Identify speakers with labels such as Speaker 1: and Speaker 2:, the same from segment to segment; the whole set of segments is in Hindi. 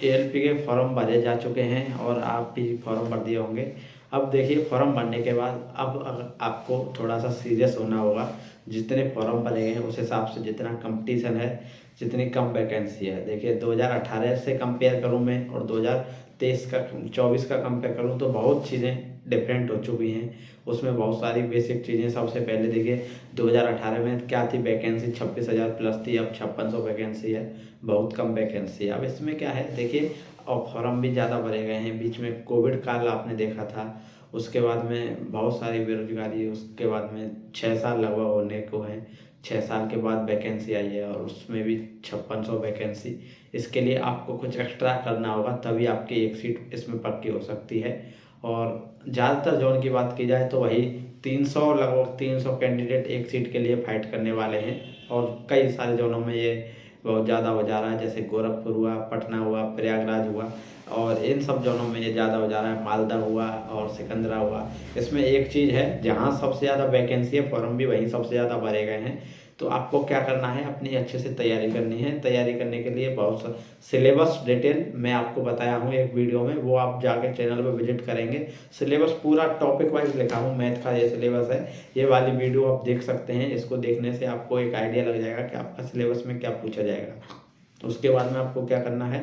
Speaker 1: एएलपी के फॉर्म भरे जा चुके हैं और आप भी फॉर्म भर दिए होंगे। अब देखिए फॉर्म भरने के बाद अब अगर आपको थोड़ा सा सीरियस होना होगा। जितने फॉर्म भरे गए हैं उस हिसाब से जितना कंपटीशन है, जितनी कम वैकेंसी है। देखिए 2018 से कंपेयर करूं मैं और 2023 का 24 का कंपेयर करूं तो बहुत चीज़ें डिफरेंट हो चुकी हैं। उसमें बहुत सारी बेसिक चीज़ें, सबसे पहले देखिए 2018 में क्या थी वैकेंसी 26,000 प्लस थी, अब 5600 वैकेंसी है, बहुत कम वैकेंसी है। अब इसमें क्या है देखिए, और फॉर्म भी ज़्यादा भरे गए हैं। बीच में कोविड काल आपने देखा था, उसके बाद में बहुत सारी बेरोजगारी, उसके बाद में 6 साल लगभग होने को हैं। 6 साल के बाद वैकेंसी आई है और उसमें भी 5600 वैकेंसी। इसके लिए आपको कुछ एक्स्ट्रा करना होगा, तभी आपकी एक सीट इसमें पक्की हो सकती है। और ज़्यादातर जोन की बात की जाए तो वही 300, लगभग 300 कैंडिडेट एक सीट के लिए फाइट करने वाले हैं। और कई सारे जोनों में ये बहुत ज़्यादा हो जा रहा है, जैसे गोरखपुर हुआ, पटना हुआ, प्रयागराज हुआ, और इन सब जोनों में ये ज़्यादा हो जा रहा है। मालदा हुआ और सिकंदरा हुआ। इसमें एक चीज़ है, जहाँ सबसे ज़्यादा वैकेंसी है फॉर्म भी वहीं सबसे ज़्यादा भरे गए हैं। तो आपको क्या करना है, अपनी अच्छे से तैयारी करनी है। तैयारी करने के लिए बहुत सा सिलेबस डिटेल मैं आपको बताया हूँ एक वीडियो में, वो आप जाके चैनल पर विजिट करेंगे। सिलेबस पूरा टॉपिक वाइज लिखा हूँ, मैथ का ये सिलेबस है। ये वाली वीडियो आप देख सकते हैं, इसको देखने से आपको एक आइडिया लग जाएगा कि आपका सिलेबस में क्या पूछा जाएगा। उसके बाद में आपको क्या करना है,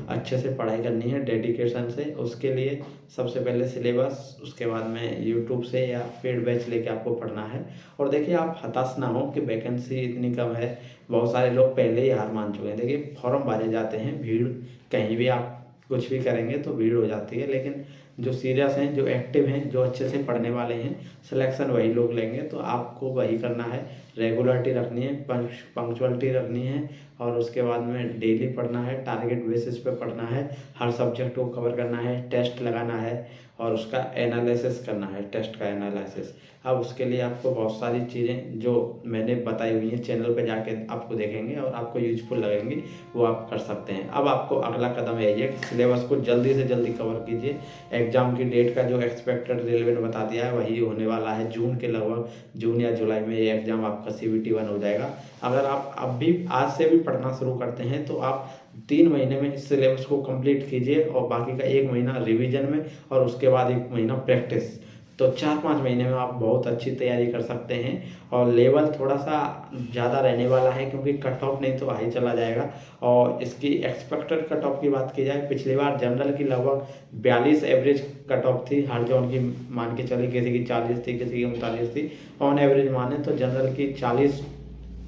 Speaker 1: अच्छे से पढ़ाई करनी है डेडिकेशन से। उसके लिए सबसे पहले सिलेबस, उसके बाद में यूट्यूब से या पेड बैच लेके आपको पढ़ना है। और देखिए आप हताश ना हो कि वैकेंसी इतनी कम है, बहुत सारे लोग पहले ही हार मान चुके हैं। देखिए फॉर्म भरे जाते हैं, भीड़ कहीं भी आप कुछ भी करेंगे तो भीड़ हो जाती है, लेकिन जो सीरियस हैं, जो एक्टिव हैं, जो अच्छे से पढ़ने वाले हैं, सिलेक्शन वही लोग लेंगे। तो आपको वही करना है, रेगुलरिटी रखनी है, पंक्चुअलिटी रखनी है, और उसके बाद में डेली पढ़ना है, टारगेट बेसिस पे पढ़ना है, हर सब्जेक्ट को कवर करना है, टेस्ट लगाना है और उसका एनालिसिस करना है, टेस्ट का एनालिसिस। अब उसके लिए आपको बहुत सारी चीज़ें जो मैंने बताई हुई हैं चैनल पे जाके आपको देखेंगे और आपको यूजफुल लगेंगी, वो आप कर सकते हैं। अब आपको अगला कदम यही है कि सिलेबस को जल्दी से जल्दी कवर कीजिए। एग्जाम की डेट का जो एक्सपेक्टेड रेलवे ने बता दिया है वही होने वाला है, जून के लगभग, जून या जुलाई में ये एग्ज़ाम आपका CBT 1 हो जाएगा। अगर आप अब भी आज से भी पढ़ना शुरू करते हैं तो आप 3 महीने में इस सिलेबस को कंप्लीट कीजिए और बाकी का 1 महीना रिवीजन में और उसके बाद 1 महीना प्रैक्टिस। तो 4-5 महीने में आप बहुत अच्छी तैयारी कर सकते हैं। और लेवल थोड़ा सा ज़्यादा रहने वाला है क्योंकि कट ऑफ नहीं तो हाई चला जाएगा। और इसकी एक्सपेक्टेड कट ऑफ की बात की जाए, पिछली बार जनरल की लगभग 42 एवरेज कट ऑफ थी हर जोन की। मान के चलिए किसी की 40 थी, किसी की 39 थी, ऑन एवरेज माने तो जनरल की 40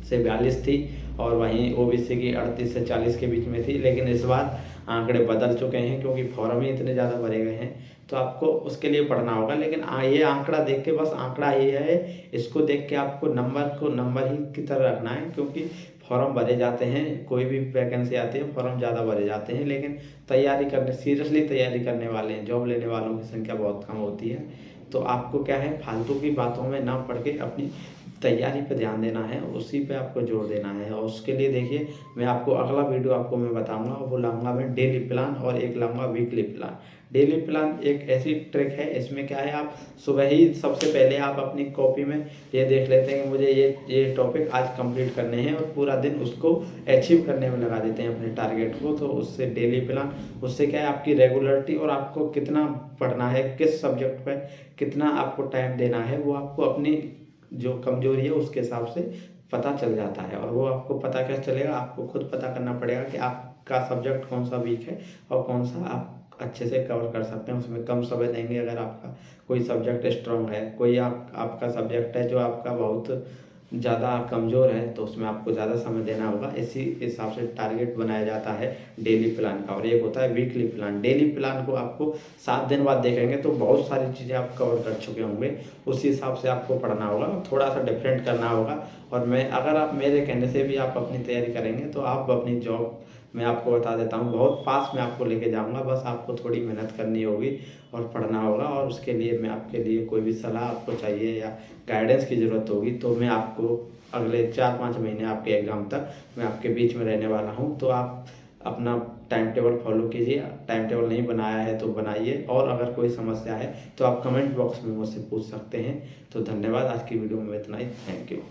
Speaker 1: से 42 थी और वहीं ओबीसी की 38 से 40 के बीच में थी। लेकिन इस बार आंकड़े बदल चुके हैं क्योंकि फॉर्म ही इतने ज़्यादा भरे गए हैं, तो आपको उसके लिए पढ़ना होगा। लेकिन ये आंकड़ा देख के, बस आंकड़ा ही है, इसको देख के आपको नंबर को नंबर ही की तरह रखना है। क्योंकि फॉर्म भरे जाते हैं, कोई भी वैकेंसी आती है फॉर्म ज़्यादा भरे जाते हैं, लेकिन तैयारी करने, सीरियसली तैयारी करने वाले हैं, जॉब लेने वालों की संख्या बहुत कम होती है। तो आपको क्या है, फालतू की बातों में ना पढ़ के अपनी तैयारी पे ध्यान देना है, उसी पे आपको जोर देना है। और उसके लिए देखिए मैं आपको अगला वीडियो आपको मैं बताऊंगा, वो लाऊंगा मैं डेली प्लान और एक लाऊंगा वीकली प्लान। डेली प्लान एक ऐसी ट्रिक है, इसमें क्या है, आप सुबह ही सबसे पहले आप अपनी कॉपी में ये देख लेते हैं कि मुझे ये टॉपिक आज कंप्लीट करने हैं और पूरा दिन उसको अचीव करने में लगा देते हैं अपने टारगेट को। तो उससे डेली प्लान, उससे क्या है आपकी रेगुलरिटी और आपको कितना पढ़ना है, किस सब्जेक्ट पर कितना आपको टाइम देना है, वो आपको अपनी जो कमजोरी है उसके हिसाब से पता चल जाता है। और वो आपको पता कैसे चलेगा, आपको खुद पता करना पड़ेगा कि आपका सब्जेक्ट कौन सा वीक है और कौन सा आप अच्छे से कवर कर सकते हैं। उसमें कम समय देंगे। अगर आपका कोई सब्जेक्ट स्ट्रॉन्ग है, कोई आपका सब्जेक्ट है जो आपका बहुत ज़्यादा कमज़ोर है, तो उसमें आपको ज़्यादा समय देना होगा। इसी हिसाब से टारगेट बनाया जाता है डेली प्लान का। और एक होता है वीकली प्लान। डेली प्लान को आपको 7 दिन बाद देखेंगे तो बहुत सारी चीज़ें आप कवर कर चुके होंगे, उसी हिसाब से आपको पढ़ना होगा, थोड़ा सा डिफरेंट करना होगा। और अगर आप मेरे कहने से भी आप अपनी तैयारी करेंगे तो आप अपनी जॉब, मैं आपको बता देता हूँ, बहुत पास में आपको लेके जाऊँगा। बस आपको थोड़ी मेहनत करनी होगी और पढ़ना होगा। और उसके लिए मैं आपके लिए कोई भी सलाह आपको चाहिए या गाइडेंस की ज़रूरत होगी तो मैं आपको अगले 4-5 महीने आपके एग्ज़ाम तक मैं आपके बीच में रहने वाला हूँ। तो आप अपना टाइम टेबल फॉलो कीजिए। टाइम टेबल नहीं बनाया है तो बनाइए। और अगर कोई समस्या है तो आप कमेंट बॉक्स में मुझसे पूछ सकते हैं। तो धन्यवाद, आज की वीडियो में इतना ही। Thank you.